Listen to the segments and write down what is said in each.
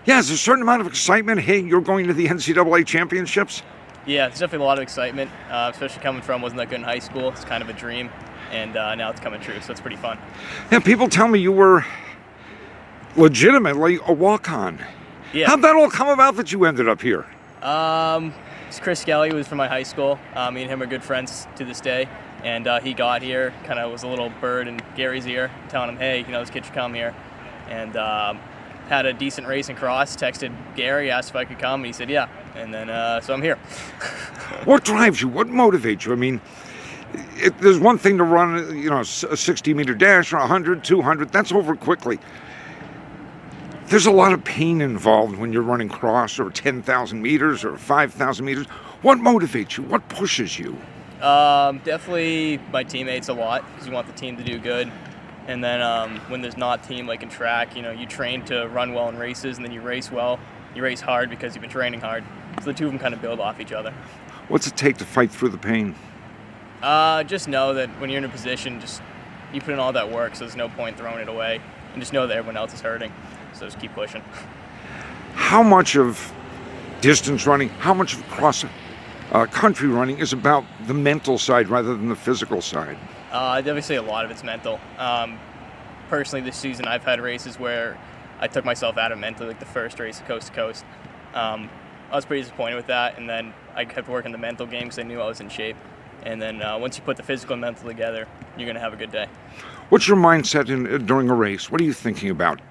Yeah, there's a certain amount of excitement. Hey, you're going to the NCAA championships? Yeah, there's definitely a lot of excitement, especially coming from wasn't that good in high school. It's kind of a dream, and now it's coming true, so it's pretty fun. Yeah, people tell me you were legitimately a walk-on. Yeah. How'd that all come about that you ended up here? It's Chris Kelly, who was from my high school. Me and him are good friends to this day, and he got here, kind of was a little bird in Gary's ear, telling him, hey, this kid should come here, and had a decent race and cross, texted Gary, asked if I could come, and he said yeah, and then so I'm here. What drives you? What motivates you? I mean, there's one thing to run, a 60-meter dash or 100, 200, that's over quickly. There's a lot of pain involved when you're running cross or 10,000 meters or 5,000 meters. What motivates you? What pushes you? Definitely my teammates a lot, because you want the team to do good. And then when there's not team, like in track, you train to run well in races, and then you race well. You race hard because you've been training hard. So the two of them kind of build off each other. What's it take to fight through the pain? Just know that when you're in a position, you put in all that work, so there's no point throwing it away. And just know that everyone else is hurting. So just keep pushing. How much of distance running, how much of cross country running is about the mental side rather than the physical side? I'd definitely say a lot of it's mental. Personally, this season I've had races where I took myself out of mentally, like the first race, coast to coast. I was pretty disappointed with that, and then I kept working the mental game because I knew I was in shape. And then once you put the physical and mental together, you're going to have a good day. What's your mindset during a race? What are you thinking about?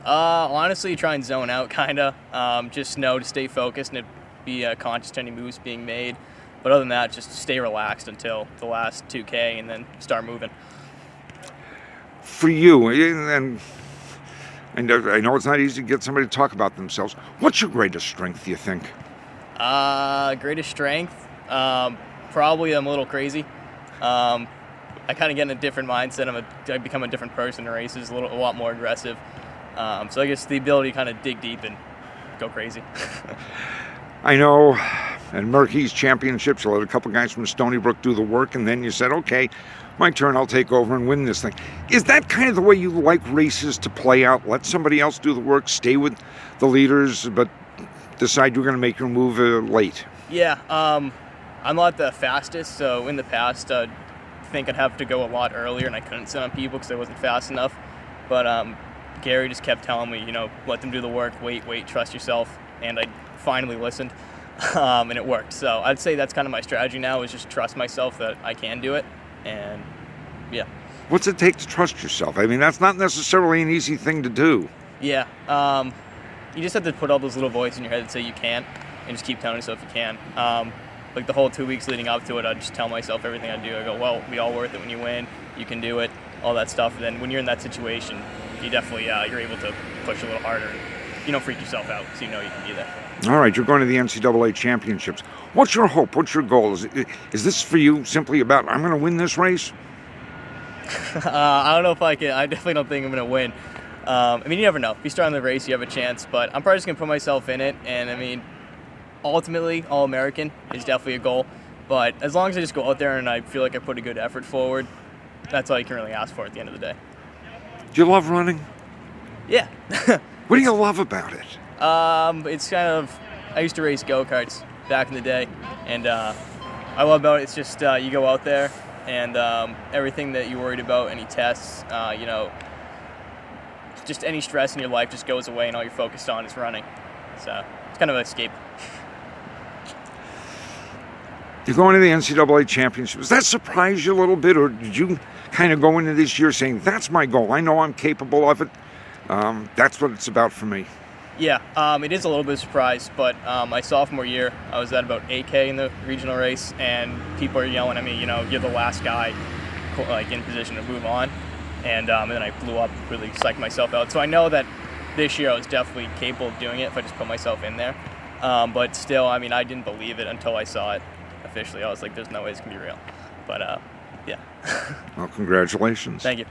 Honestly, try and zone out, kind of. Just know to stay focused and be conscious to any moves being made. But other than that, just stay relaxed until the last 2K and then start moving. For you, and I know it's not easy to get somebody to talk about themselves. What's your greatest strength, do you think? Greatest strength? Probably I'm a little crazy. I kind of get in a different mindset. I become a different person in races, a lot more aggressive. So I guess the ability to kind of dig deep and go crazy. I know at Murky's championships, you let a couple guys from Stony Brook do the work, and then you said, okay, my turn, I'll take over and win this thing. Is that kind of the way you like races to play out? Let somebody else do the work, stay with the leaders, but decide you're going to make your move late? Yeah, I'm not the fastest, so in the past, I think I'd have to go a lot earlier, and I couldn't sit on people because I wasn't fast enough. But Gary just kept telling me, let them do the work, wait, trust yourself, and I finally listened, and it worked. So I'd say that's kind of my strategy now, is just trust myself that I can do it, and yeah. What's it take to trust yourself? I mean, that's not necessarily an easy thing to do. Yeah, you just have to put all those little voices in your head that say you can't, and just keep telling yourself you can. Like the whole 2 weeks leading up to it, I'd just tell myself everything I do. I go, well, we all worth it when you win, you can do it, all that stuff. And then when you're in that situation, you definitely, you're able to push a little harder, and you don't freak yourself out, so you know you can be there. All right, you're going to the NCAA championships. What's your hope? What's your goal? Is this for you simply about, I'm going to win this race? I don't know if I can. I definitely don't think I'm going to win. You never know. If you start on the race, you have a chance, but I'm probably just going to put myself in it, and ultimately, All-American is definitely a goal, but as long as I just go out there and I feel like I put a good effort forward, that's all you can really ask for at the end of the day. Do you love running? Yeah. What do you love about it? It's kind of, I used to race go-karts back in the day, and I love about it, it's just you go out there, and everything that you're worried about, any tests, just any stress in your life just goes away, and all you're focused on is running. So it's kind of an escape. You're going to the NCAA championship. Does that surprise you a little bit, or did you kind of go into this year saying, that's my goal, I know I'm capable of it, that's what it's about for me? Yeah, it is a little bit of a surprise, but my sophomore year, I was at about 8K in the regional race, and people are yelling at me, you're the last guy in position to move on, and then I blew up, really psyched myself out. So I know that this year I was definitely capable of doing it if I just put myself in there, but still, I didn't believe it until I saw it officially. I was like, there's no way this can be real, but yeah. Well, congratulations. Thank you.